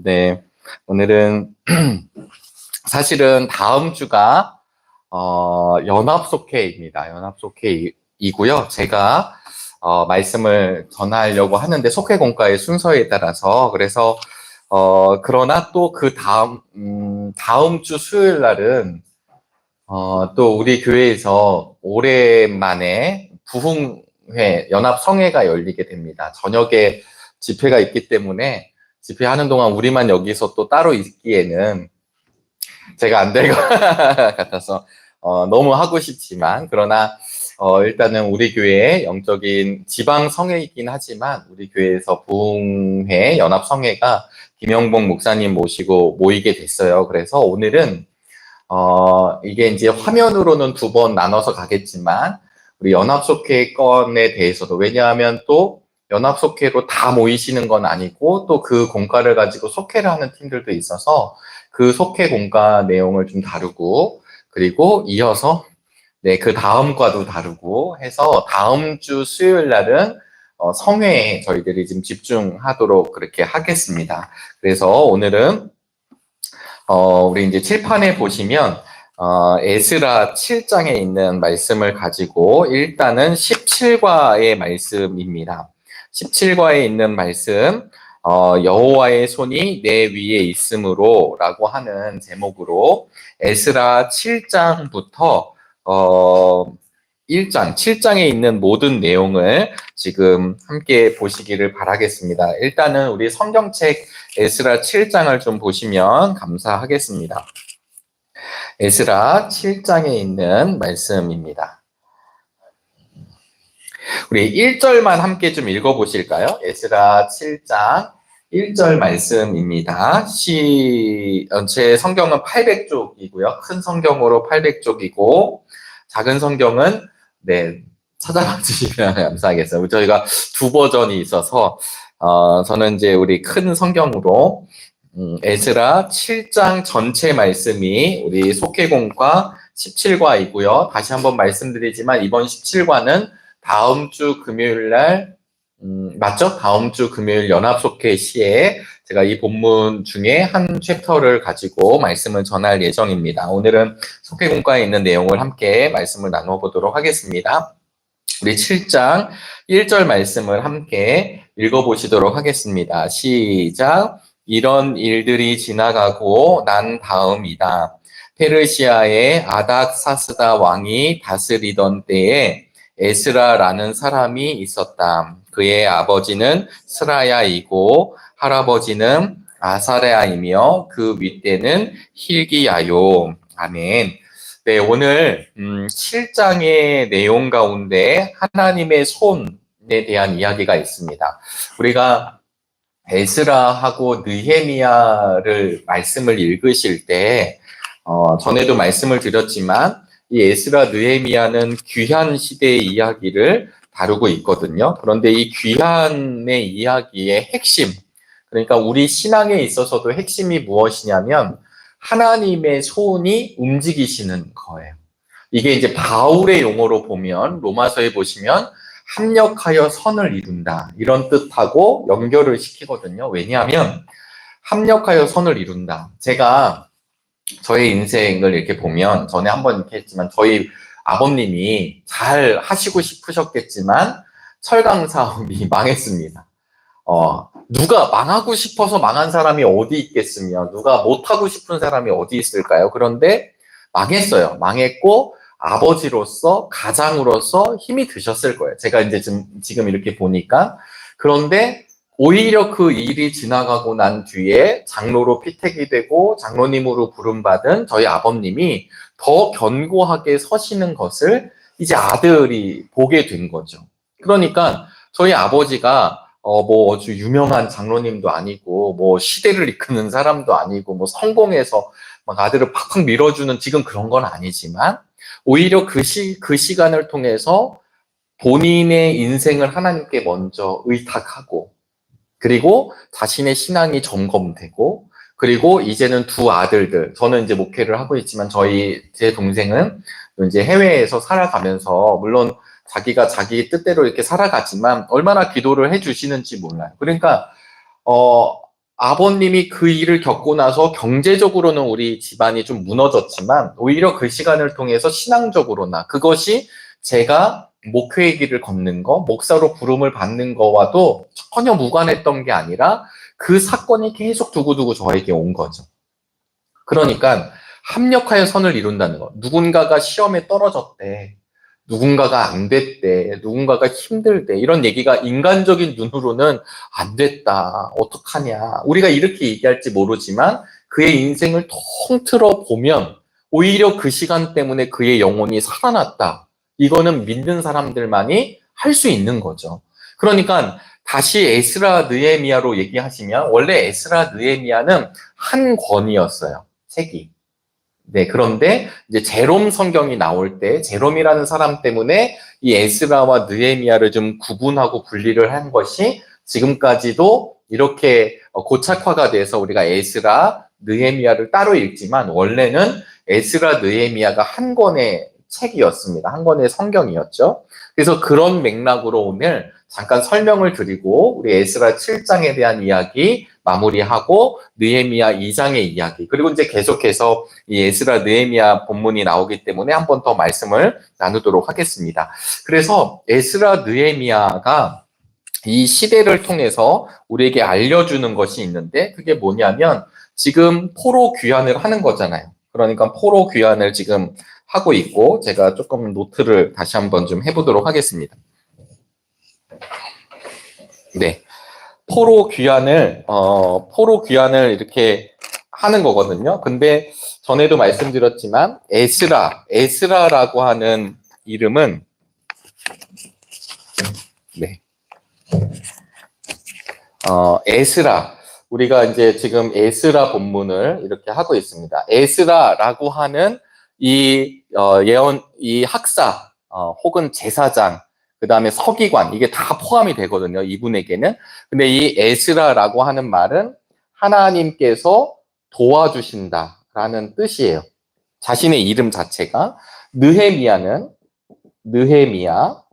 네, 오늘은 사실은 다음 주가 연합속회입니다. 연합속회이고요. 제가 말씀을 전하려고 하는데 속회공과의 순서에 따라서 그래서 그러나 또 그 다음 주 수요일 날은 또 우리 교회에서 오랜만에 부흥회 연합성회가 열리게 됩니다. 저녁에 집회가 있기 때문에 집회하는 동안 우리만 여기서 또 따로 있기에는 제가 안 될 것 같아서 너무 하고 싶지만 그러나 일단은 우리 교회의 영적인 지방 성회이긴 하지만 우리 교회에서 부흥회 연합 성회가 김영봉 목사님 모시고 모이게 됐어요. 그래서 오늘은 이게 이제 화면으로는 두 번 나눠서 가겠지만 우리 연합속회 건에 대해서도 왜냐하면 또 연합속회로 다 모이시는 건 아니고 또 그 공과를 가지고 속회를 하는 팀들도 있어서 그 속회 공과 내용을 좀 다루고 그리고 이어서 그 다음 과도 다루고 해서 다음 주 수요일 날은 성회에 저희들이 지금 집중하도록 그렇게 하겠습니다. 그래서 오늘은 우리 이제 칠판에 보시면 에스라 7장에 있는 말씀을 가지고 일단은 17과의 말씀입니다. 17과에 있는 말씀 여호와의 손이 내 위에 있으므로 라고 하는 제목으로 에스라 7장부터 7장에 있는 모든 내용을 지금 함께 보시기를 바라겠습니다. 일단은 우리 성경책 에스라 7장을 좀 보시면 감사하겠습니다. 에스라 7장에 있는 말씀입니다. 우리 1절만 함께 좀 읽어보실까요? 에스라 7장 1절 말씀입니다. 제 성경은 800쪽이고요. 큰 성경으로 800쪽이고 작은 성경은 찾아봐 주시면 감사하겠어요. 저희가 두 버전이 있어서 저는 이제 우리 큰 성경으로 에스라 7장 전체 말씀이 우리 속회공과 17과이고요. 다시 한번 말씀드리지만 이번 17과는 다음 주 금요일 날 맞죠? 다음 주 금요일 연합속회 시에 제가 이 본문 중에 한 챕터를 가지고 말씀을 전할 예정입니다. 오늘은 속회공과에 있는 내용을 함께 말씀을 나눠보도록 하겠습니다. 우리 7장 1절 말씀을 함께 읽어보시도록 하겠습니다. 시작. 이런 일들이 지나가고 난 다음이다. 페르시아의 아닥사스다 왕이 다스리던 때에 에스라라는 사람이 있었다. 그의 아버지는 스라야이고 할아버지는 아사랴이며 그 윗대는 힐기야요. 아멘. 네, 오늘 7장의 내용 가운데 하나님의 손에 대한 이야기가 있습니다. 우리가 에스라하고 느헤미야를 말씀을 읽으실 때 전에도 말씀을 드렸지만 이 에스라 느헤미야는 귀한 시대의 이야기를 다루고 있거든요. 그런데 이 귀한의 이야기의 핵심, 그러니까 우리 신앙에 있어서도 핵심이 무엇이냐면 하나님의 손이 움직이시는 거예요. 이게 이제 바울의 용어로 보면 로마서에 보시면 합력하여 선을 이룬다 이런 뜻하고 연결을 시키거든요. 왜냐하면 합력하여 선을 이룬다. 제가 저의 인생을 이렇게 보면 전에 한번 이렇게 했지만 저희 아버님이 잘 하시고 싶으셨겠지만 철강 사업이 망했습니다. 누가 망하고 싶어서 망한 사람이 어디 있겠으며 누가 못하고 싶은 사람이 어디 있을까요? 그런데 망했어요. 망했고 아버지로서 가장으로서 힘이 드셨을 거예요. 제가 이제 지금 이렇게 보니까. 그런데 오히려 그 일이 지나가고 난 뒤에 장로로 피택이 되고 장로님으로 부름받은 저희 아버님이 더 견고하게 서시는 것을 이제 아들이 보게 된 거죠. 그러니까 저희 아버지가 뭐 아주 유명한 장로님도 아니고 뭐 시대를 이끄는 사람도 아니고 뭐 성공해서 막 아들을 팍팍 밀어주는 지금 그런 건 아니지만 오히려 그 시간을 통해서 본인의 인생을 하나님께 먼저 의탁하고 그리고 자신의 신앙이 점검되고 그리고 이제는 두 아들들 저는 이제 목회를 하고 있지만 제 동생은 이제 해외에서 살아가면서 물론 자기가 자기 뜻대로 이렇게 살아가지만 얼마나 기도를 해주시는지 몰라요. 그러니까 아버님이 그 일을 겪고 나서 경제적으로는 우리 집안이 좀 무너졌지만 오히려 그 시간을 통해서 신앙적으로나 그것이 제가 목회의 길을 걷는 거, 목사로 부름을 받는 거와도 전혀 무관했던 게 아니라 그 사건이 계속 두고두고 저에게 온 거죠. 그러니까 합력하여 선을 이룬다는 거. 누군가가 시험에 떨어졌대. 누군가가 안 됐대. 누군가가 힘들대. 이런 얘기가 인간적인 눈으로는 안 됐다. 어떡하냐. 우리가 이렇게 얘기할지 모르지만 그의 인생을 통틀어 보면 오히려 그 시간 때문에 그의 영혼이 살아났다. 이거는 믿는 사람들만이 할 수 있는 거죠. 그러니까 다시 에스라 느헤미야로 얘기하시면 원래 에스라 느헤미야는 한 권이었어요. 책이. 네, 그런데 이제 제롬 성경이 나올 때 제롬이라는 사람 때문에 이 에스라와 느헤미야를 좀 구분하고 분리를 한 것이 지금까지도 이렇게 고착화가 돼서 우리가 에스라, 느헤미야를 따로 읽지만 원래는 에스라, 느헤미야가 한 권의 책이었습니다. 한 권의 성경이었죠. 그래서 그런 맥락으로 오늘 잠깐 설명을 드리고 우리 에스라 7장에 대한 이야기 마무리하고 느헤미야 2장의 이야기 그리고 이제 계속해서 이 에스라 느헤미야 본문이 나오기 때문에 한 번 더 말씀을 나누도록 하겠습니다. 그래서 에스라 느헤미야가 이 시대를 통해서 우리에게 알려주는 것이 있는데 그게 뭐냐면 지금 포로 귀환을 하는 거잖아요. 그러니까 포로 귀환을 지금 하고 있고 제가 조금 노트를 다시 한번 좀 해보도록 하겠습니다. 네. 포로 귀환을 이렇게 하는 거거든요. 근데 전에도 말씀드렸지만 에스라라고 하는 이름은 네. 에스라. 우리가 이제 지금 에스라 본문을 이렇게 하고 있습니다. 에스라라고 하는 이 학사 혹은 제사장 그 다음에 서기관 이게 다 포함이 되거든요. 이분에게는. 근데 이 에스라라고 하는 말은 하나님께서 도와주신다라는 뜻이에요. 자신의 이름 자체가. 느헤미야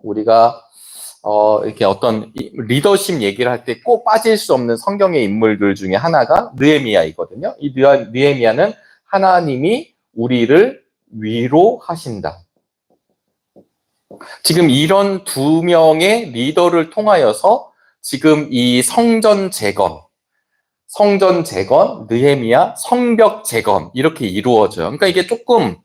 우리가 이렇게 어떤 리더십 얘기를 할 때 꼭 빠질 수 없는 성경의 인물들 중에 하나가 느헤미야이거든요. 이 느헤미야는 하나님이 우리를 위로하신다. 지금 이런 두 명의 리더를 통하여서 지금 이 성전 재건, 느헤미야, 성벽 재건 이렇게 이루어져요. 그러니까 이게 조금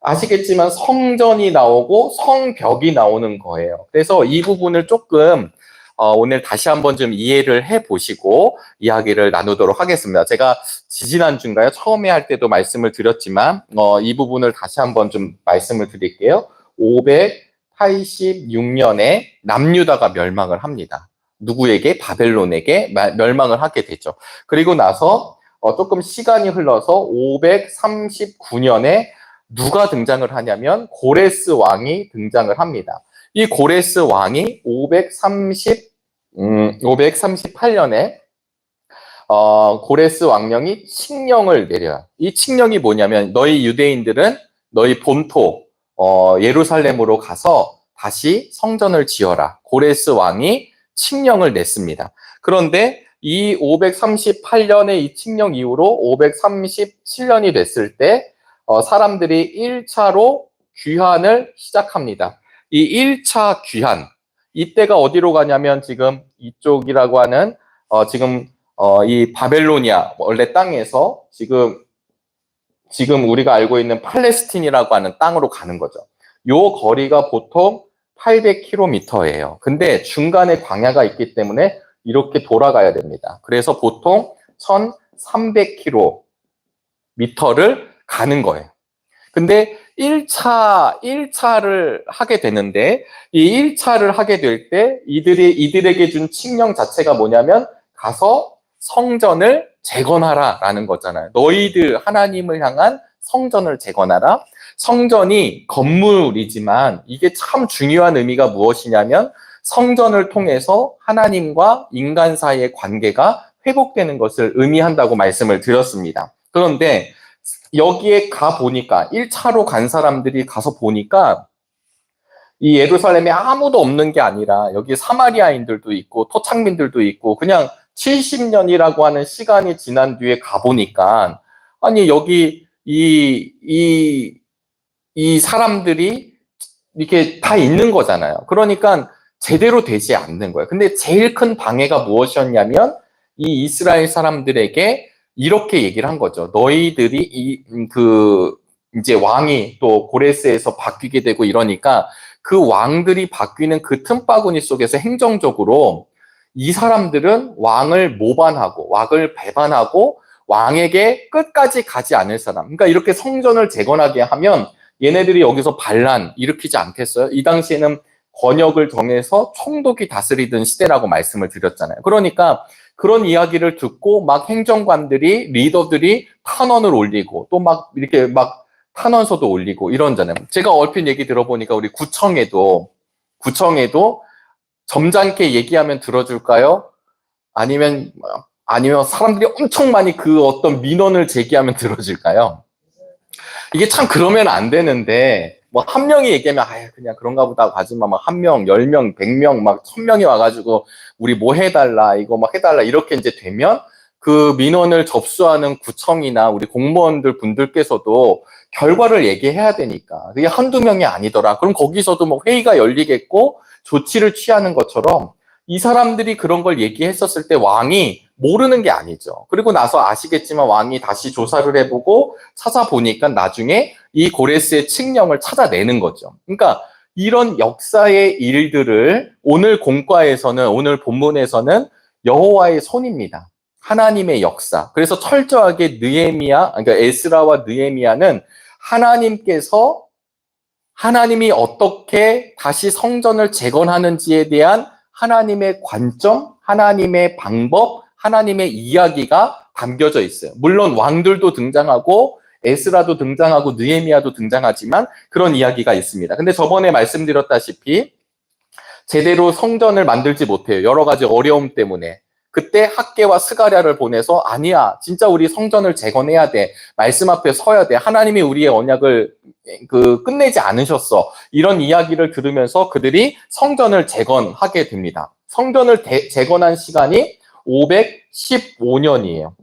아시겠지만 성전이 나오고 성벽이 나오는 거예요. 그래서 이 부분을 조금 오늘 다시 한번 좀 이해를 해보시고 이야기를 나누도록 하겠습니다. 제가 지지난주인가요? 처음에 할 때도 말씀을 드렸지만 이 부분을 다시 한번 좀 말씀을 드릴게요. 586년에 남유다가 멸망을 합니다. 누구에게? 바벨론에게 멸망을 하게 되죠. 그리고 나서 조금 시간이 흘러서 539년에 누가 등장을 하냐면 고레스 왕이 등장을 합니다. 이 고레스 왕이 538년에 고레스 왕령이 칙령을 내려요. 이 칙령이 뭐냐면 너희 유대인들은 너희 본토 예루살렘으로 가서 다시 성전을 지어라. 고레스 왕이 칙령을 냈습니다. 그런데 이 538년의 이 칙령 이후로 537년이 됐을 때 사람들이 1차로 귀환을 시작합니다. 이 1차 귀환, 이때가 어디로 가냐면 지금 이쪽이라고 하는 지금 이 바벨로니아 원래 땅에서 지금 우리가 알고 있는 팔레스틴이라고 하는 땅으로 가는 거죠. 요 거리가 보통 800km예요. 근데 중간에 광야가 있기 때문에 이렇게 돌아가야 됩니다. 그래서 보통 1300km를 가는 거예요. 근데 1차를 하게 되는데 이 1차를 하게 될 때 이들에게 준 칙령 자체가 뭐냐면 가서 성전을 재건하라라는 거잖아요. 너희들 하나님을 향한 성전을 재건하라. 성전이 건물이지만 이게 참 중요한 의미가 무엇이냐면 성전을 통해서 하나님과 인간 사이의 관계가 회복되는 것을 의미한다고 말씀을 드렸습니다. 그런데 여기에 가 보니까 1차로 간 사람들이 가서 보니까 이 예루살렘에 아무도 없는 게 아니라 여기 사마리아인들도 있고 토착민들도 있고 그냥 70년이라고 하는 시간이 지난 뒤에 가보니까, 아니, 여기, 이 사람들이 이렇게 다 있는 거잖아요. 그러니까 제대로 되지 않는 거예요. 근데 제일 큰 방해가 무엇이었냐면, 이 이스라엘 사람들에게 이렇게 얘기를 한 거죠. 너희들이 이제 왕이 또 고레스에서 바뀌게 되고 이러니까 그 왕들이 바뀌는 그 틈바구니 속에서 행정적으로 이 사람들은 왕을 모반하고 왕을 배반하고 왕에게 끝까지 가지 않을 사람. 그러니까 이렇게 성전을 재건하게 하면 얘네들이 여기서 반란 일으키지 않겠어요? 이 당시에는 권역을 정해서 총독이 다스리던 시대라고 말씀을 드렸잖아요. 그러니까 그런 이야기를 듣고 막 행정관들이, 리더들이 탄원을 올리고 또 막 이렇게 막 탄원서도 올리고 이런잖아요. 제가 얼핏 얘기 들어보니까 우리 구청에도 점잖게 얘기하면 들어줄까요? 아니면 사람들이 엄청 많이 그 어떤 민원을 제기하면 들어줄까요? 이게 참 그러면 안 되는데, 뭐 한 명이 얘기하면 그냥 그런가 보다 하고 하지만 막 한 명, 10명, 100명, 막 1000명이 와가지고 우리 뭐 해달라, 이거 막 해달라 이렇게 이제 되면 그 민원을 접수하는 구청이나 우리 공무원들 분들께서도 결과를 얘기해야 되니까 그게 한두 명이 아니더라. 그럼 거기서도 뭐 회의가 열리겠고 조치를 취하는 것처럼 이 사람들이 그런 걸 얘기했었을 때 왕이 모르는 게 아니죠. 그리고 나서 아시겠지만 왕이 다시 조사를 해보고 찾아보니까 나중에 이 고레스의 칙령을 찾아내는 거죠. 그러니까 이런 역사의 일들을 오늘 공과에서는, 오늘 본문에서는 여호와의 손입니다. 하나님의 역사. 그래서 철저하게 그러니까 에스라와 느헤미야는 하나님이 어떻게 다시 성전을 재건하는지에 대한 하나님의 관점, 하나님의 방법, 하나님의 이야기가 담겨져 있어요. 물론 왕들도 등장하고 에스라도 등장하고 느헤미야도 등장하지만 그런 이야기가 있습니다. 근데 저번에 말씀드렸다시피 제대로 성전을 만들지 못해요. 여러 가지 어려움 때문에. 그때 학개와 스가랴를 보내서 아니야, 진짜 우리 성전을 재건해야 돼. 말씀 앞에 서야 돼. 하나님이 우리의 언약을 끝내지 않으셨어. 이런 이야기를 들으면서 그들이 성전을 재건하게 됩니다. 성전을 재건한 시간이 515년이에요.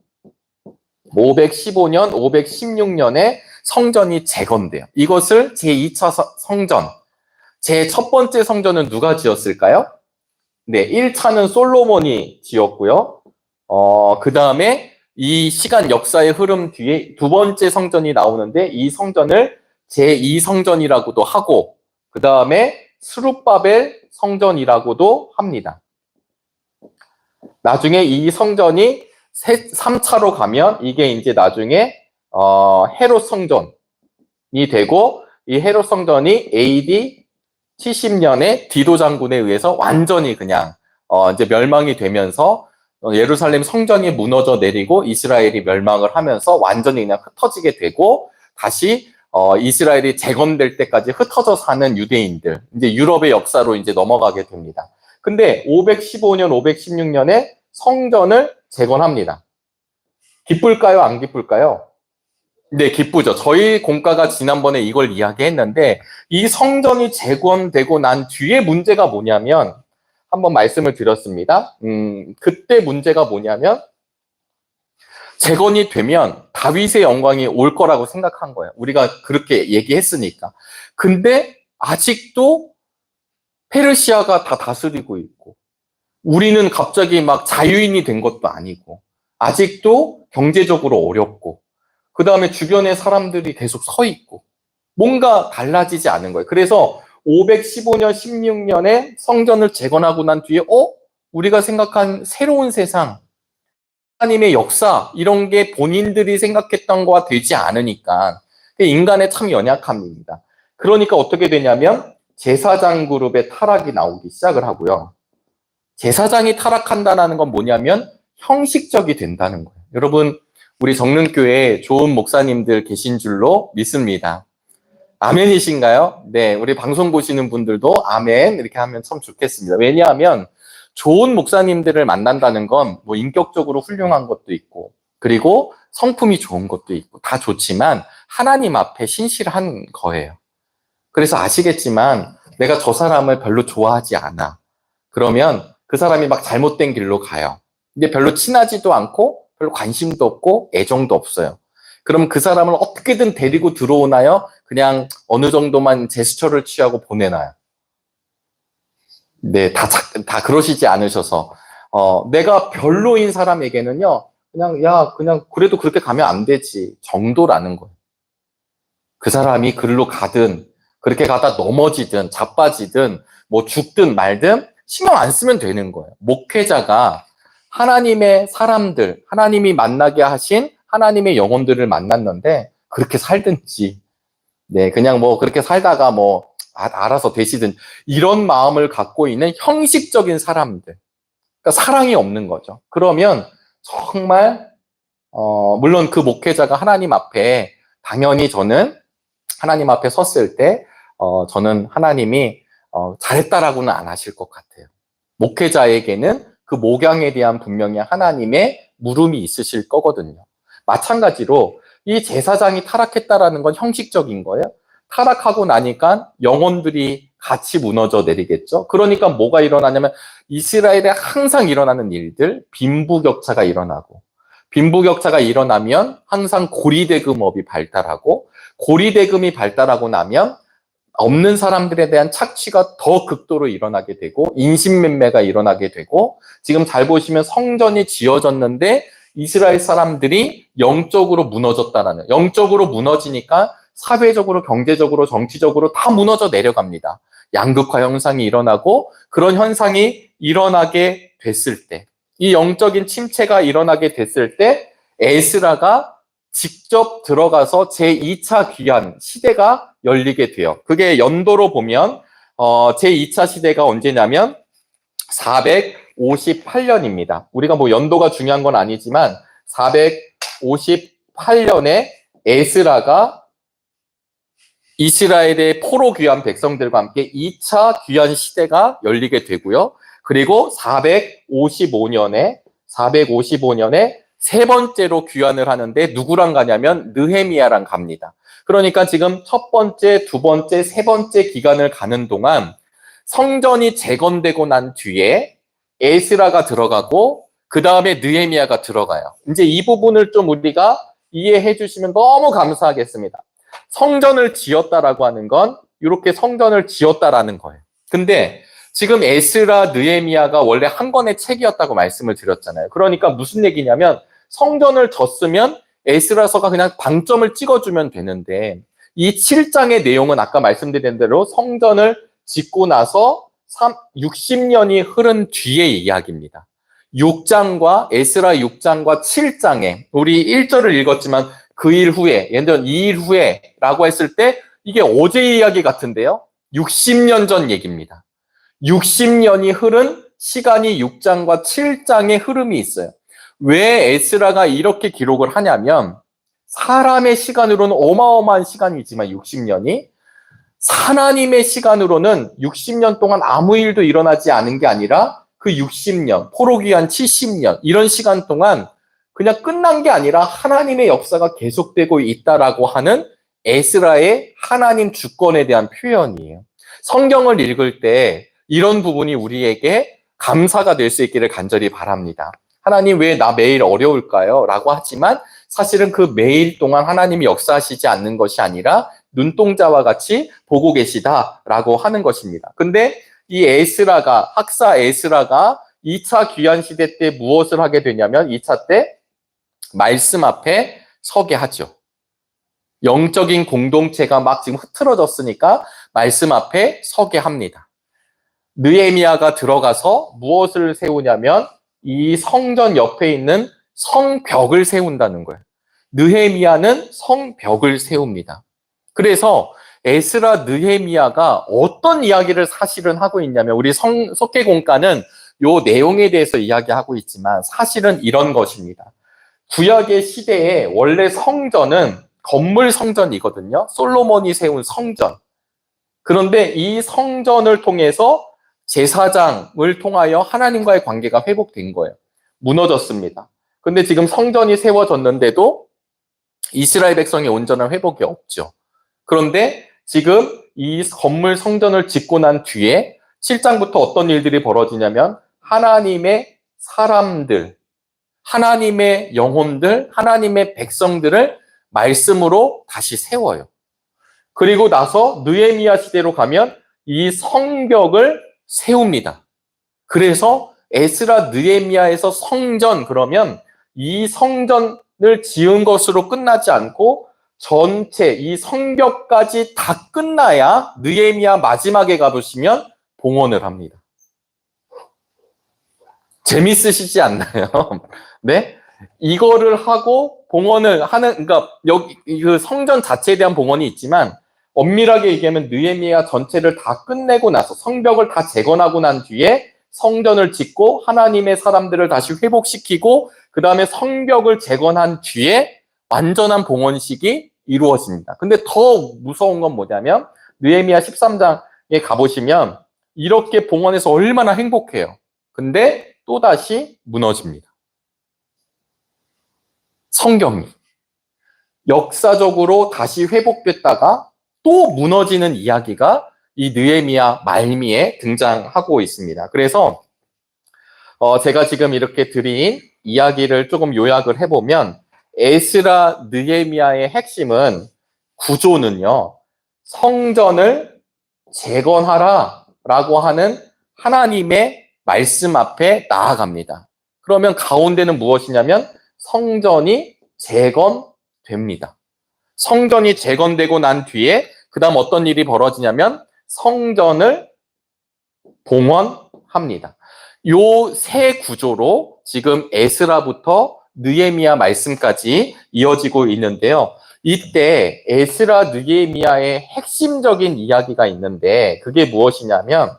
515년, 516년에 성전이 재건돼요. 이것을 제2차 성전, 제 첫 번째 성전은 누가 지었을까요? 네, 1차는 솔로몬이 지었고요. 그 다음에 이 시간 역사의 흐름 뒤에 두 번째 성전이 나오는데 이 성전을 제2성전이라고도 하고 그 다음에 스룹바벨 성전이라고도 합니다. 나중에 이 성전이 3차로 가면 이게 이제 나중에 헤롯 성전이 되고 이 헤롯 성전이 AD 70년에 디도 장군에 의해서 완전히 그냥 이제 멸망이 되면서 예루살렘 성전이 무너져 내리고 이스라엘이 멸망을 하면서 완전히 그냥 흩어지게 되고 다시 이스라엘이 재건될 때까지 흩어져 사는 유대인들, 이제 유럽의 역사로 이제 넘어가게 됩니다. 근데 515년, 516년에 성전을 재건합니다. 기쁠까요? 안 기쁠까요? 네, 기쁘죠. 저희 공과가 지난번에 이걸 이야기했는데 이 성전이 재건되고 난 뒤에 문제가 뭐냐면 한번 말씀을 드렸습니다. 그때 문제가 뭐냐면 재건이 되면 다윗의 영광이 올 거라고 생각한 거예요. 우리가 그렇게 얘기했으니까. 근데 아직도 페르시아가 다 다스리고 있고 우리는 갑자기 막 자유인이 된 것도 아니고 아직도 경제적으로 어렵고 그 다음에 주변에 사람들이 계속 서 있고 뭔가 달라지지 않은 거예요. 그래서 515년, 16년에 성전을 재건하고 난 뒤에 우리가 생각한 새로운 세상, 하나님의 역사 이런 게 본인들이 생각했던 거와 되지 않으니까 인간의 참 연약함입니다. 그러니까 어떻게 되냐면 제사장 그룹의 타락이 나오기 시작을 하고요. 제사장이 타락한다는 건 뭐냐면 형식적이 된다는 거예요. 여러분 우리 정릉교회에 좋은 목사님들 계신 줄로 믿습니다. 아멘이신가요? 네, 우리 방송 보시는 분들도 아멘 이렇게 하면 참 좋겠습니다. 왜냐하면 좋은 목사님들을 만난다는 건 뭐 인격적으로 훌륭한 것도 있고 그리고 성품이 좋은 것도 있고 다 좋지만 하나님 앞에 신실한 거예요. 그래서 아시겠지만 내가 저 사람을 별로 좋아하지 않아. 그러면 그 사람이 막 잘못된 길로 가요. 근데 별로 친하지도 않고 별로 관심도 없고 애정도 없어요. 그럼 그 사람을 어떻게든 데리고 들어오나요? 그냥 어느 정도만 제스처를 취하고 보내나요? 네, 다 그러시지 않으셔서. 내가 별로인 사람에게는요, 그냥, 그래도 그렇게 가면 안 되지. 정도라는 거예요. 그 사람이 글로 가든, 그렇게 가다 넘어지든, 자빠지든, 뭐 죽든 말든, 신경 안 쓰면 되는 거예요. 목회자가 하나님의 사람들, 하나님이 만나게 하신 하나님의 영혼들을 만났는데, 그렇게 살든지, 네, 그냥 뭐 그렇게 살다가 뭐, 알아서 되시든, 이런 마음을 갖고 있는 형식적인 사람들. 그러니까 사랑이 없는 거죠. 그러면 정말 물론 그 목회자가 하나님 앞에 당연히 저는 하나님 앞에 섰을 때 저는 하나님이 잘했다라고는 안 하실 것 같아요. 목회자에게는 그 목양에 대한 분명히 하나님의 물음이 있으실 거거든요. 마찬가지로 이 제사장이 타락했다라는 건 형식적인 거예요. 타락하고 나니까 영혼들이 같이 무너져 내리겠죠. 그러니까 뭐가 일어나냐면 이스라엘에 항상 일어나는 일들, 빈부격차가 일어나고 빈부격차가 일어나면 항상 고리대금업이 발달하고 고리대금이 발달하고 나면 없는 사람들에 대한 착취가 더 극도로 일어나게 되고 인신매매가 일어나게 되고 지금 잘 보시면 성전이 지어졌는데 이스라엘 사람들이 영적으로 무너졌다라는 영적으로 무너지니까 사회적으로 경제적으로 정치적으로 다 무너져 내려갑니다. 양극화 현상이 일어나고 그런 현상이 일어나게 됐을 때 이 영적인 침체가 일어나게 됐을 때 에스라가 직접 들어가서 제2차 귀환 시대가 열리게 돼요. 그게 연도로 보면 제2차 시대가 언제냐면 458년입니다. 우리가 뭐 연도가 중요한 건 아니지만 458년에 에스라가 이스라엘의 포로 귀환 백성들과 함께 2차 귀환 시대가 열리게 되고요. 그리고 455년에 세 번째로 귀환을 하는데 누구랑 가냐면 느헤미야랑 갑니다. 그러니까 지금 첫 번째, 두 번째, 세 번째 기간을 가는 동안 성전이 재건되고 난 뒤에 에스라가 들어가고 그 다음에 느헤미야가 들어가요. 이제 이 부분을 좀 우리가 이해해 주시면 너무 감사하겠습니다. 성전을 지었다라고 하는 건 이렇게 성전을 지었다라는 거예요. 근데 지금 에스라, 느헤미야가 원래 한 권의 책이었다고 말씀을 드렸잖아요. 그러니까 무슨 얘기냐면 성전을 졌으면 에스라서가 그냥 방점을 찍어주면 되는데 이 7장의 내용은 아까 말씀드린 대로 성전을 짓고 나서 60년이 흐른 뒤의 이야기입니다. 6장과 에스라 6장과 7장에 우리 1절을 읽었지만 그 일 후에, 예를 들어 2일 후에라고 했을 때 이게 어제의 이야기 같은데요. 60년 전 얘기입니다. 60년이 흐른 시간이 6장과 7장의 흐름이 있어요. 왜 에스라가 이렇게 기록을 하냐면 사람의 시간으로는 어마어마한 시간이지만 60년이 하나님의 시간으로는 60년 동안 아무 일도 일어나지 않은 게 아니라 그 60년, 포로기한 70년 이런 시간 동안 그냥 끝난 게 아니라 하나님의 역사가 계속되고 있다라고 하는 에스라의 하나님 주권에 대한 표현이에요. 성경을 읽을 때 이런 부분이 우리에게 감사가 될 수 있기를 간절히 바랍니다. 하나님 왜 나 매일 어려울까요? 라고 하지만 사실은 그 매일 동안 하나님이 역사하시지 않는 것이 아니라 눈동자와 같이 보고 계시다라고 하는 것입니다. 근데 이 에스라가, 학사 에스라가 2차 귀환 시대 때 무엇을 하게 되냐면 2차 때 말씀 앞에 서게 하죠. 영적인 공동체가 막 지금 흐트러졌으니까 말씀 앞에 서게 합니다. 느헤미야가 들어가서 무엇을 세우냐면 이 성전 옆에 있는 성벽을 세운다는 거예요. 느헤미야는 성벽을 세웁니다. 그래서 에스라 느헤미야가 어떤 이야기를 사실은 하고 있냐면 우리 석회공과는 요 내용에 대해서 이야기하고 있지만 사실은 이런 것입니다. 구약의 시대에 원래 성전은 건물 성전이거든요. 솔로몬이 세운 성전. 그런데 이 성전을 통해서 제사장을 통하여 하나님과의 관계가 회복된 거예요. 무너졌습니다. 근데 지금 성전이 세워졌는데도 이스라엘 백성의 온전한 회복이 없죠. 그런데 지금 이 건물 성전을 짓고 난 뒤에 7장부터 어떤 일들이 벌어지냐면 하나님의 사람들, 하나님의 영혼들, 하나님의 백성들을 말씀으로 다시 세워요. 그리고 나서 느헤미야 시대로 가면 이 성벽을 세웁니다. 그래서 에스라 느헤미야에서 성전, 그러면 이 성전을 지은 것으로 끝나지 않고 전체 이 성벽까지 다 끝나야 느헤미야 마지막에 가보시면 봉헌을 합니다. 재밌으시지 않나요? 네? 이거를 하고 봉헌을 하는, 그러니까 여기 그 성전 자체에 대한 봉헌이 있지만 엄밀하게 얘기하면 느헤미야 전체를 다 끝내고 나서 성벽을 다 재건하고 난 뒤에 성전을 짓고 하나님의 사람들을 다시 회복시키고 그 다음에 성벽을 재건한 뒤에 완전한 봉헌식이 이루어집니다. 근데 더 무서운 건 뭐냐면 느헤미야 13장에 가보시면 이렇게 봉헌해서 얼마나 행복해요. 근데 또다시 무너집니다. 성경이 역사적으로 다시 회복됐다가 또 무너지는 이야기가 이 느헤미야 말미에 등장하고 있습니다. 그래서 제가 지금 이렇게 드린 이야기를 조금 요약을 해보면 에스라 느헤미야의 핵심은 구조는요. 성전을 재건하라 라고 하는 하나님의 말씀 앞에 나아갑니다. 그러면 가운데는 무엇이냐면 성전이 재건됩니다. 성전이 재건되고 난 뒤에 그 다음 어떤 일이 벌어지냐면 성전을 봉헌합니다. 요 세 구조로 지금 에스라부터 느헤미야 말씀까지 이어지고 있는데요. 이때 에스라 느헤미야의 핵심적인 이야기가 있는데 그게 무엇이냐면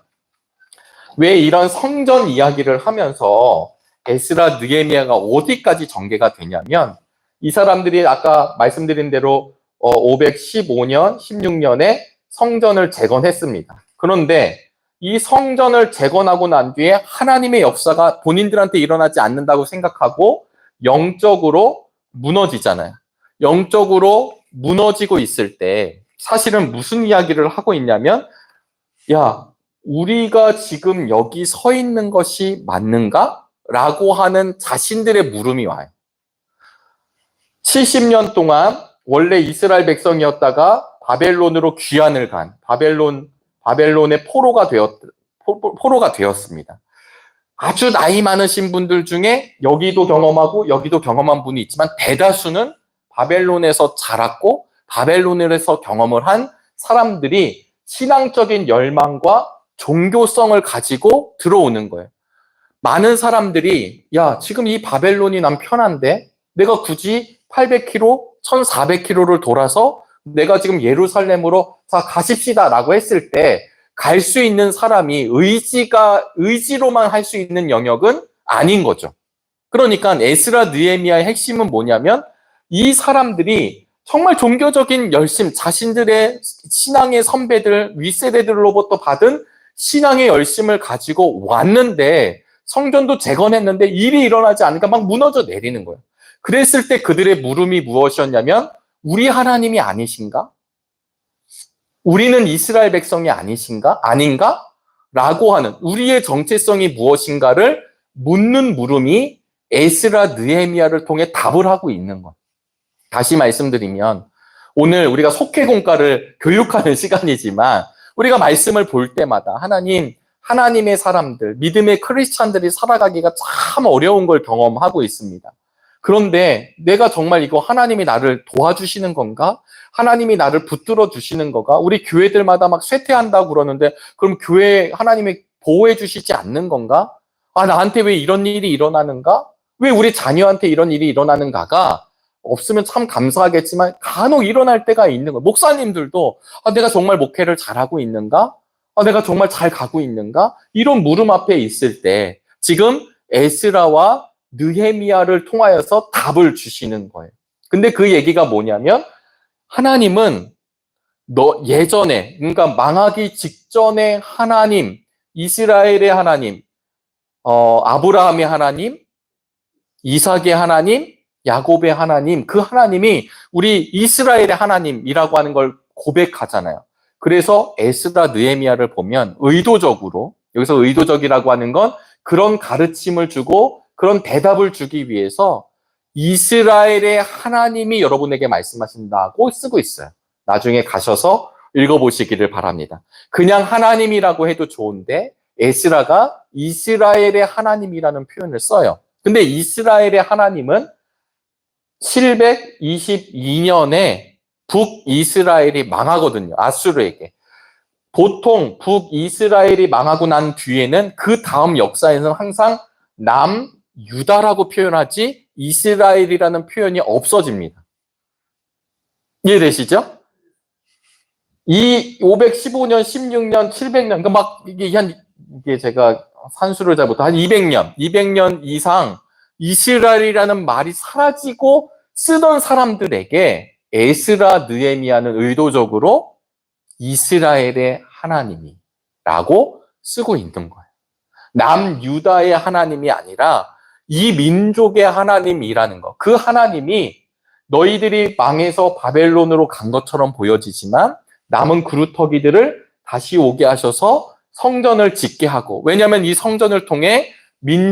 왜 이런 성전 이야기를 하면서 에스라 느헤미야가 어디까지 전개가 되냐면 이 사람들이 아까 말씀드린 대로 515년, 16년에 성전을 재건했습니다. 그런데 이 성전을 재건하고 난 뒤에 하나님의 역사가 본인들한테 일어나지 않는다고 생각하고 영적으로 무너지잖아요. 영적으로 무너지고 있을 때 사실은 무슨 이야기를 하고 있냐면 야, 우리가 지금 여기 서 있는 것이 맞는가? 라고 하는 자신들의 물음이 와요. 70년 동안 원래 이스라엘 백성이었다가 바벨론으로 귀환을 간 바벨론의 포로가 되었습니다. 아주 나이 많으신 분들 중에 여기도 경험하고 여기도 경험한 분이 있지만 대다수는 바벨론에서 자랐고 바벨론에서 경험을 한 사람들이 신앙적인 열망과 종교성을 가지고 들어오는 거예요. 많은 사람들이 야, 지금 이 바벨론이 난 편한데 내가 굳이 800km, 1400km를 돌아서 내가 지금 예루살렘으로 자 가십시다 라고 했을 때 갈 수 있는 사람이 의지로만 할 수 있는 영역은 아닌 거죠. 그러니까 에스라 느헤미야의 핵심은 뭐냐면 이 사람들이 정말 종교적인 열심, 자신들의 신앙의 선배들, 윗세대들로부터 받은 신앙의 열심을 가지고 왔는데 성전도 재건했는데 일이 일어나지 않으니까 막 무너져 내리는 거예요. 그랬을 때 그들의 물음이 무엇이었냐면 우리 하나님이 아니신가? 우리는 이스라엘 백성이 아니신가? 아닌가? 라고 하는 우리의 정체성이 무엇인가를 묻는 물음이 에스라 느헤미야를 통해 답을 하고 있는 것. 다시 말씀드리면 오늘 우리가 속회공과를 교육하는 시간이지만 우리가 말씀을 볼 때마다 하나님의 사람들, 믿음의 크리스찬들이 살아가기가 참 어려운 걸 경험하고 있습니다. 그런데 내가 정말 이거 하나님이 나를 도와주시는 건가? 하나님이 나를 붙들어 주시는 건가? 우리 교회들마다 막 쇠퇴한다고 그러는데 그럼 교회 하나님이 보호해 주시지 않는 건가? 아, 나한테 왜 이런 일이 일어나는가? 왜 우리 자녀한테 이런 일이 일어나는가가 없으면 참 감사하겠지만 간혹 일어날 때가 있는 거예요. 목사님들도 아, 내가 정말 목회를 잘하고 있는가? 아, 내가 정말 잘 가고 있는가? 이런 물음 앞에 있을 때 지금 에스라와 느헤미야를 통하여서 답을 주시는 거예요. 근데 그 얘기가 뭐냐면 하나님은 예전에 그러니까 망하기 직전에 하나님, 이스라엘의 하나님, 아브라함의 하나님, 이삭의 하나님, 야곱의 하나님, 그 하나님이 우리 이스라엘의 하나님이라고 하는 걸 고백하잖아요. 그래서 에스라 느헤미야를 보면 의도적으로 여기서 의도적이라고 하는 건 그런 가르침을 주고 그런 대답을 주기 위해서 이스라엘의 하나님이 여러분에게 말씀하신다고 쓰고 있어요. 나중에 가셔서 읽어보시기를 바랍니다. 그냥 하나님이라고 해도 좋은데 에스라가 이스라엘의 하나님이라는 표현을 써요. 근데 이스라엘의 하나님은 722년에 북이스라엘이 망하거든요. 아수르에게. 보통 북이스라엘이 망하고 난 뒤에는 그 다음 역사에서는 항상 남유다라고 표현하지 이스라엘이라는 표현이 없어집니다. 이해되시죠? 이 515년, 16년, 700년, 그러니까 막 이게 제가 산수를 잘 못하 한 200년 이상 이스라엘이라는 말이 사라지고 쓰던 사람들에게 에스라 느헤미야는 의도적으로 이스라엘의 하나님이라고 쓰고 있는 거예요. 남유다의 하나님이 아니라 이 민족의 하나님이라는 거. 그 하나님이 너희들이 망해서 바벨론으로 간 것처럼 보여지지만 남은 그루터기들을 다시 오게 하셔서 성전을 짓게 하고, 왜냐하면 이 성전을 통해 내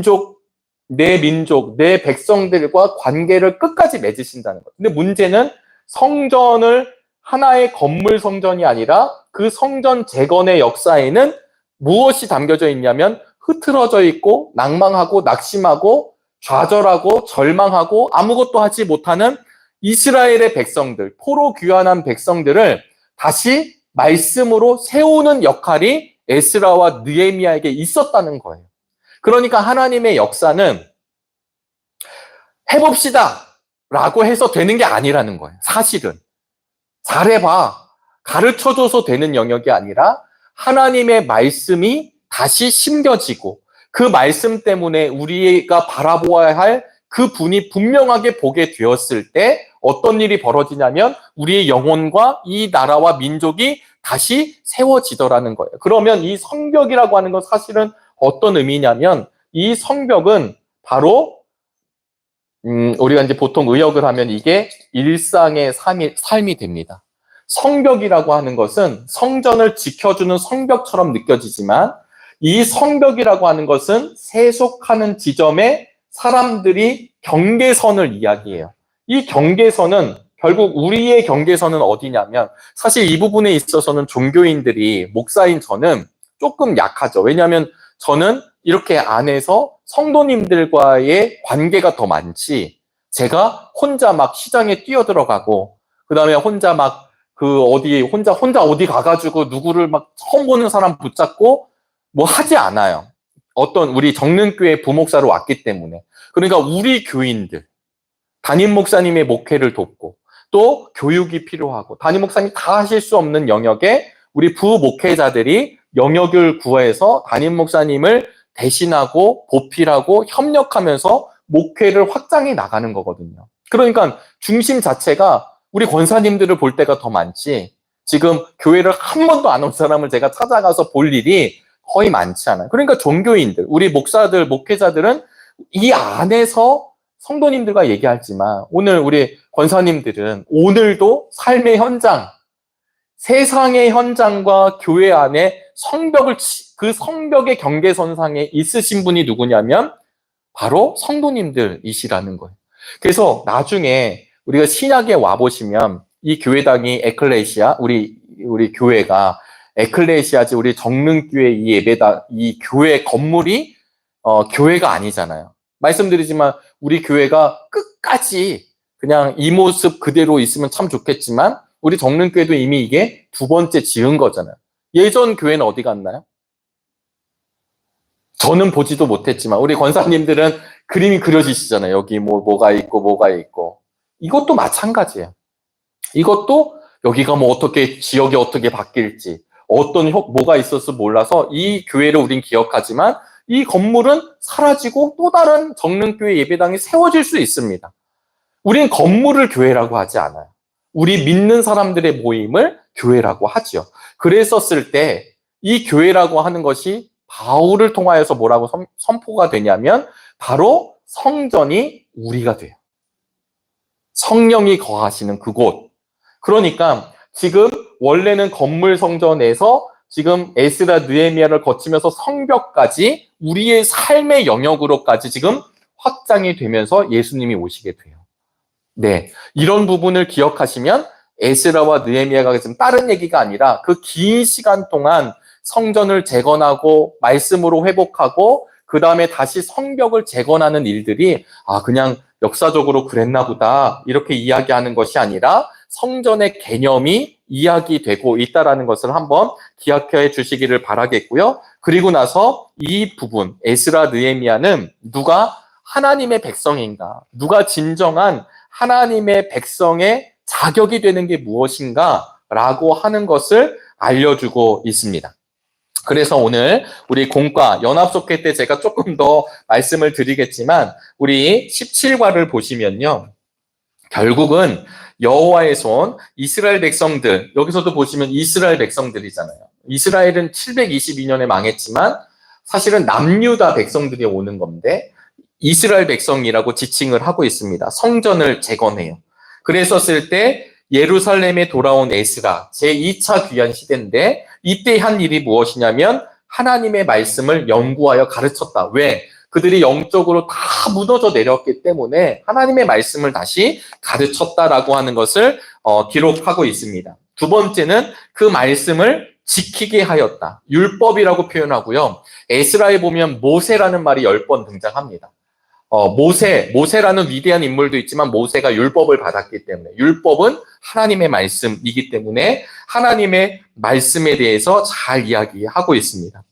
백성들과 관계를 끝까지 맺으신다는 거예요. 근데 문제는 성전을 하나의 건물 성전이 아니라 그 성전 재건의 역사에는 무엇이 담겨져 있냐면 흐트러져 있고 낭망하고 낙심하고 좌절하고 절망하고 아무것도 하지 못하는 이스라엘의 백성들, 포로 귀환한 백성들을 다시 말씀으로 세우는 역할이 에스라와 느헤미야에게 있었다는 거예요. 그러니까 하나님의 역사는 해봅시다 라고 해서 되는 게 아니라는 거예요. 사실은. 잘해봐. 가르쳐줘서 되는 영역이 아니라 하나님의 말씀이 다시 심겨지고 그 말씀 때문에 우리가 바라보아야 할 그 분이 분명하게 보게 되었을 때 어떤 일이 벌어지냐면 우리의 영혼과 이 나라와 민족이 다시 세워지더라는 거예요. 그러면 이 성벽이라고 하는 건 사실은 어떤 의미냐면 이 성벽은 바로 우리가 이제 보통 의역을 하면 이게 일상의 삶이 됩니다. 성벽이라고 하는 것은 성전을 지켜주는 성벽처럼 느껴지지만 이 성벽이라고 하는 것은 세속하는 지점에 사람들이 경계선을 이야기해요. 이 경계선은 결국 우리의 경계선은 어디냐면 사실 이 부분에 있어서는 종교인들이 목사인 저는 조금 약하죠. 왜냐하면 저는 이렇게 안에서 성도님들과의 관계가 더 많지 제가 혼자 막 시장에 뛰어들어가고 그 다음에 혼자 막 혼자 어디 가가지고 누구를 막 처음 보는 사람 붙잡고 뭐 하지 않아요. 어떤 우리 정릉교회 부목사로 왔기 때문에. 그러니까 우리 교인들, 담임 목사님의 목회를 돕고 또 교육이 필요하고 담임 목사님 다 하실 수 없는 영역에 우리 부목회자들이 영역을 구해서 담임 목사님을 대신하고 보필하고 협력하면서 목회를 확장해 나가는 거거든요. 그러니까 중심 자체가 우리 권사님들을 볼 때가 더 많지 지금 교회를 한 번도 안 온 사람을 제가 찾아가서 볼 일이 거의 많지 않아요. 그러니까 종교인들, 우리 목사들, 목회자들은 이 안에서 성도님들과 얘기하지만 오늘 우리 권사님들은 오늘도 삶의 현장, 세상의 현장과 교회 안에 그 성벽의 경계선상에 있으신 분이 누구냐면 바로 성도님들이시라는 거예요. 그래서 나중에 우리가 신약에 와보시면 이 교회당이 에클레시아, 우리 교회가 에클레시아지 우리 정릉교회 이 교회 건물이 교회가 아니잖아요. 말씀드리지만 우리 교회가 끝까지 그냥 이 모습 그대로 있으면 참 좋겠지만 우리 정릉교회도 이미 이게 두 번째 지은 거잖아요. 예전 교회는 어디 갔나요? 저는 보지도 못했지만 우리 권사님들은 그림이 그려지시잖아요. 여기 뭐가 있고. 이것도 마찬가지예요. 이것도 여기가 뭐 지역이 어떻게 바뀔지 뭐가 있어서 몰라서 이 교회를 우린 기억하지만 이 건물은 사라지고 또 다른 정릉교회 예배당이 세워질 수 있습니다. 우린 건물을 교회라고 하지 않아요. 우리 믿는 사람들의 모임을 교회라고 하죠. 그랬었을 때 이 교회라고 하는 것이 바울을 통하여서 뭐라고 선포가 되냐면 바로 성전이 우리가 돼요. 성령이 거하시는 그곳. 그러니까 지금 원래는 건물 성전에서 지금 에스라 느헤미야를 거치면서 성벽까지 우리의 삶의 영역으로까지 지금 확장이 되면서 예수님이 오시게 돼요. 네, 이런 부분을 기억하시면 에스라와 느헤미야가 지금 다른 얘기가 아니라 그 긴 시간 동안 성전을 재건하고 말씀으로 회복하고 그 다음에 다시 성벽을 재건하는 일들이 그냥 역사적으로 그랬나 보다 이렇게 이야기하는 것이 아니라 성전의 개념이 이야기되고 있다라는 것을 한번 기억해 주시기를 바라겠고요. 그리고 나서 이 부분 에스라 느헤미야는 누가 하나님의 백성인가, 누가 진정한 하나님의 백성의 자격이 되는 게 무엇인가 라고 하는 것을 알려주고 있습니다. 그래서 오늘 우리 공과 연합속회 때 제가 조금 더 말씀을 드리겠지만 우리 17과를 보시면요. 결국은 여호와의 손, 이스라엘 백성들, 여기서도 보시면 이스라엘 백성들이잖아요. 이스라엘은 722년에 망했지만 사실은 남유다 백성들이 오는 건데 이스라엘 백성이라고 지칭을 하고 있습니다. 성전을 재건해요. 그랬었을 때 예루살렘에 돌아온 에스라, 제2차 귀환 시대인데 이때 한 일이 무엇이냐면 하나님의 말씀을 연구하여 가르쳤다. 왜? 그들이 영적으로 다 무너져 내렸기 때문에 하나님의 말씀을 다시 가르쳤다라고 하는 것을 기록하고 있습니다. 두 번째는 그 말씀을 지키게 하였다. 율법이라고 표현하고요. 에스라에 보면 모세라는 말이 10번 등장합니다. 모세라는 위대한 인물도 있지만 모세가 율법을 받았기 때문에 율법은 하나님의 말씀이기 때문에 하나님의 말씀에 대해서 잘 이야기하고 있습니다.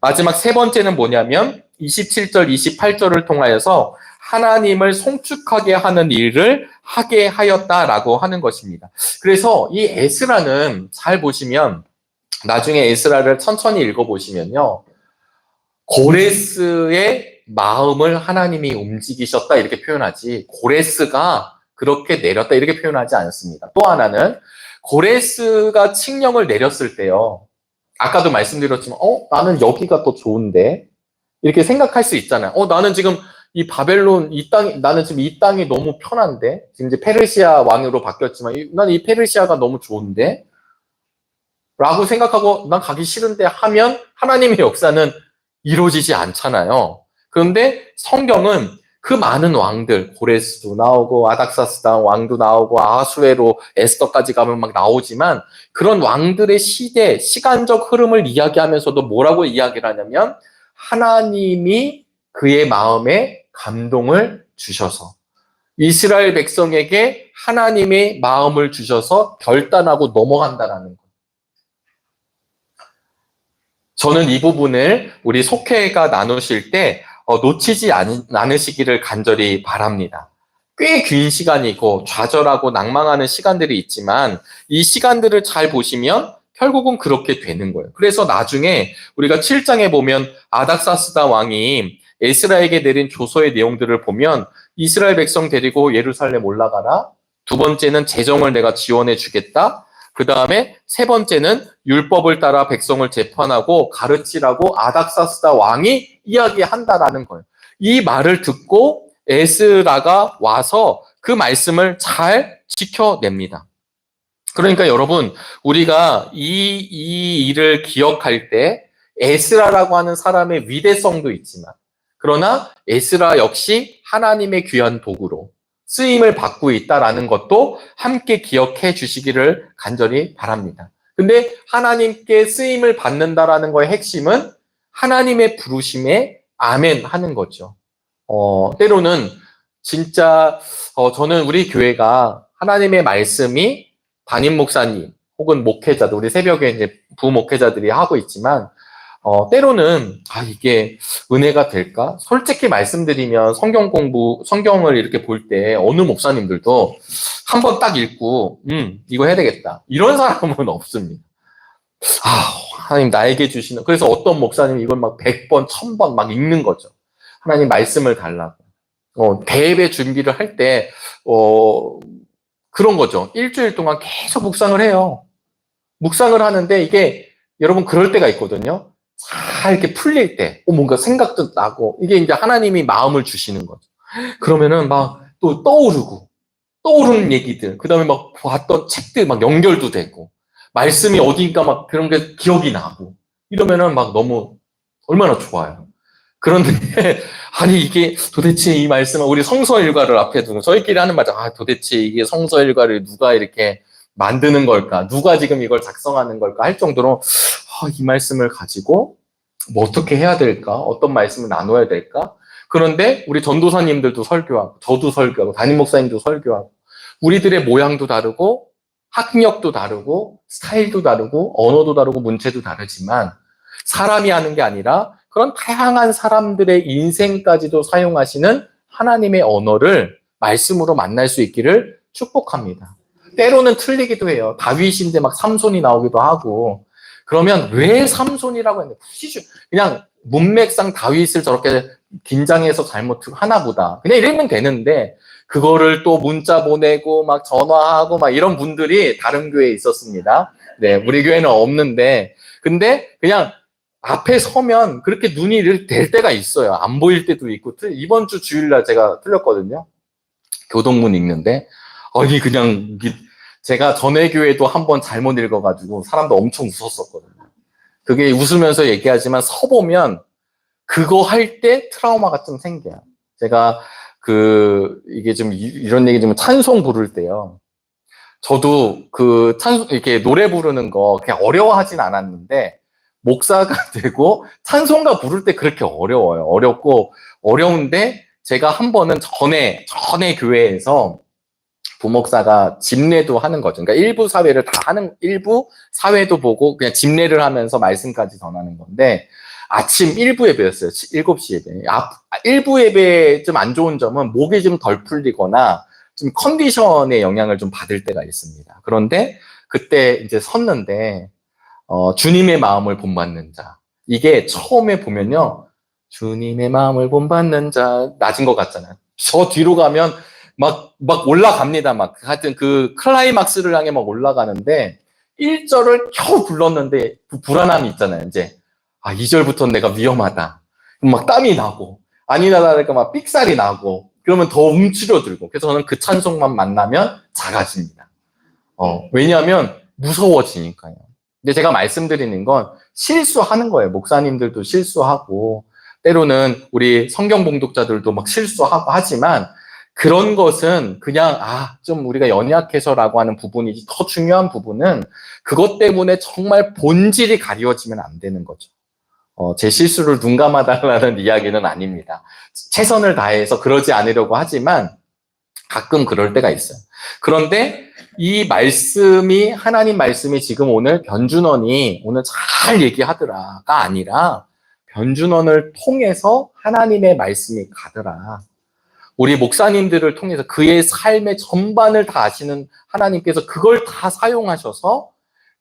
마지막 세 번째는 뭐냐면 27절, 28절을 통하여서 하나님을 송축하게 하는 일을 하게 하였다라고 하는 것입니다. 그래서 이 에스라는 잘 보시면 나중에 에스라를 천천히 읽어보시면요. 고레스의 마음을 하나님이 움직이셨다 이렇게 표현하지 고레스가 그렇게 내렸다 이렇게 표현하지 않습니다. 또 하나는 고레스가 칙령을 내렸을 때요. 아까도 말씀드렸지만 나는 여기가 더 좋은데 이렇게 생각할 수 있잖아요. 나는 지금 이 바벨론 나는 지금 이 땅이 너무 편한데 지금 이제 페르시아 왕으로 바뀌었지만 나는 이 페르시아가 너무 좋은데 라고 생각하고 난 가기 싫은데 하면 하나님의 역사는 이루어지지 않잖아요. 그런데 성경은 그 많은 왕들, 고레스도 나오고 아닥사스다 왕도 나오고 아하수에로 에스더까지 가면 막 나오지만 그런 왕들의 시간적 흐름을 이야기하면서도 뭐라고 이야기를 하냐면 하나님이 그의 마음에 감동을 주셔서 이스라엘 백성에게 하나님의 마음을 주셔서 결단하고 넘어간다라는 거예요. 저는 이 부분을 우리 속회가 나누실 때 놓치지 않으시기를 간절히 바랍니다. 꽤 긴 시간이고 좌절하고 낭망하는 시간들이 있지만 이 시간들을 잘 보시면 결국은 그렇게 되는 거예요. 그래서 나중에 우리가 7장에 보면 아닥사스다 왕이 에스라에게 내린 조서의 내용들을 보면 이스라엘 백성 데리고 예루살렘 올라가라. 두 번째는 재정을 내가 지원해 주겠다. 그 다음에 세 번째는 율법을 따라 백성을 재판하고 가르치라고 아닥사스다 왕이 이야기한다라는 거예요. 이 말을 듣고 에스라가 와서 그 말씀을 잘 지켜냅니다. 그러니까 여러분 우리가 이 일을 기억할 때 에스라라고 하는 사람의 위대성도 있지만 그러나 에스라 역시 하나님의 귀한 도구로 쓰임을 받고 있다라는 것도 함께 기억해 주시기를 간절히 바랍니다. 근데 하나님께 쓰임을 받는다라는 거의 핵심은 하나님의 부르심에 아멘 하는 거죠. 때로는 진짜 저는 우리 교회가 하나님의 말씀이 담임 목사님 혹은 목회자들 우리 새벽에 이제 부목회자들이 하고 있지만 때로는 이게 은혜가 될까? 솔직히 말씀드리면 성경을 이렇게 볼 때 어느 목사님들도 한번 딱 읽고 이거 해야 되겠다. 이런 사람은 없습니다. 하나님 나에게 주시는 그래서 어떤 목사님이 이걸 막 100번, 1000번 막 읽는 거죠. 하나님 말씀을 달라고. 대예배 준비를 할 때 그런 거죠. 일주일 동안 계속 묵상을 해요. 묵상을 하는데 이게 여러분 그럴 때가 있거든요. 잘 이렇게 풀릴 때, 뭔가 생각도 나고, 이게 이제 하나님이 마음을 주시는 거죠. 그러면은 막 또 떠오르는 얘기들, 그 다음에 막 봤던 책들 막 연결도 되고, 말씀이 어딘가 막 그런 게 기억이 나고, 이러면은 막 너무 얼마나 좋아요. 그런데 아니 이게 도대체 이 말씀은 우리 성서 일과를 앞에 두고 저희끼리 하는 말이죠. 도대체 이게 성서 일과를 누가 이렇게 만드는 걸까? 누가 지금 이걸 작성하는 걸까? 할 정도로 이 말씀을 가지고 뭐 어떻게 해야 될까? 어떤 말씀을 나눠야 될까? 그런데 우리 전도사님들도 설교하고 저도 설교하고 담임 목사님도 설교하고 우리들의 모양도 다르고 학력도 다르고 스타일도 다르고 언어도 다르고 문체도 다르지만 사람이 하는 게 아니라 그런 다양한 사람들의 인생까지도 사용하시는 하나님의 언어를 말씀으로 만날 수 있기를 축복합니다. 때로는 틀리기도 해요. 다윗인데 막 삼손이 나오기도 하고 그러면 왜 삼손이라고 했는데 그냥 문맥상 다윗을 저렇게 긴장해서 잘못 하나 보다. 그냥 이러면 되는데 그거를 또 문자 보내고 막 전화하고 막 이런 분들이 다른 교회에 있었습니다. 네, 우리 교회는 없는데 근데 그냥 앞에 서면 그렇게 눈이 될 때가 있어요. 안 보일 때도 있고 이번 주 주일날 제가 틀렸거든요. 교동문 읽는데 아니 그냥 제가 전에 교회도 한번 잘못 읽어가지고 사람도 엄청 웃었었거든요. 그게 웃으면서 얘기하지만 서보면 그거 할 때 트라우마가 좀 생겨요. 제가 이게 좀 이런 얘기 좀 찬송 부를 때요. 저도 이렇게 노래 부르는 거 그냥 어려워하진 않았는데 목사가 되고 찬송가 부를 때 그렇게 어려워요. 어려운데 제가 한 번은 전에 교회에서 부목사가 집례도 하는 거죠. 그러니까 일부 사회도 보고 그냥 집례를 하면서 말씀까지 전하는 건데 아침 1부 예배였어요. 7시 예배. 1부 예배 좀 안 좋은 점은 목이 좀 덜 풀리거나 좀 컨디션의 영향을 좀 받을 때가 있습니다. 그런데 그때 이제 섰는데 주님의 마음을 본받는 자. 이게 처음에 보면요. 주님의 마음을 본받는 자 낮은 것 같잖아요. 저 뒤로 가면 막 올라갑니다. 하여튼 그 클라이막스를 향해 막 올라가는데 1절을 겨우 불렀는데 불안함이 있잖아요. 이제 2절부터는 내가 위험하다. 막 땀이 나고 아니다 다를까 막 삑살이 나고 그러면 더 움츠러들고 그래서 저는 그 찬송만 만나면 작아집니다. 왜냐하면 무서워지니까요. 근데 제가 말씀드리는 건 실수하는 거예요. 목사님들도 실수하고 때로는 우리 성경 봉독자들도 막 실수하고 하지만 그런 것은 그냥 좀 우리가 연약해서라고 하는 부분이지 더 중요한 부분은 그것 때문에 정말 본질이 가려지면 안 되는 거죠. 제 실수를 눈 감아달라는 이야기는 아닙니다. 최선을 다해서 그러지 않으려고 하지만 가끔 그럴 때가 있어요. 그런데 이 말씀이 하나님 말씀이 지금 오늘 변준원이 오늘 잘 얘기하더라가 아니라 변준원을 통해서 하나님의 말씀이 가더라. 우리 목사님들을 통해서 그의 삶의 전반을 다 아시는 하나님께서 그걸 다 사용하셔서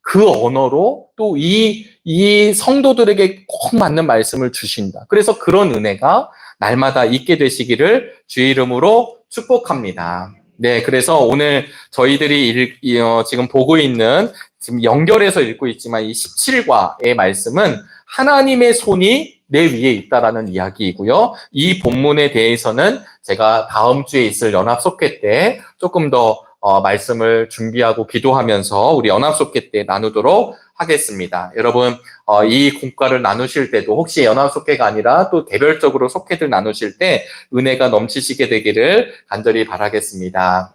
그 언어로 또 이 성도들에게 꼭 맞는 말씀을 주신다. 그래서 그런 은혜가 날마다 있게 되시기를 주의 이름으로 축복합니다. 네, 그래서 오늘 저희들이 지금 보고 있는, 지금 연결해서 읽고 있지만 이 17과의 말씀은 하나님의 손이 내 위에 있다라는 이야기이고요. 이 본문에 대해서는 제가 다음 주에 있을 연합속회 때 조금 더 말씀을 준비하고 기도하면서 우리 연합속회 때 나누도록 하겠습니다. 여러분, 이 공과를 나누실 때도 혹시 연합속회가 아니라 또 개별적으로 속회들 나누실 때 은혜가 넘치시게 되기를 간절히 바라겠습니다.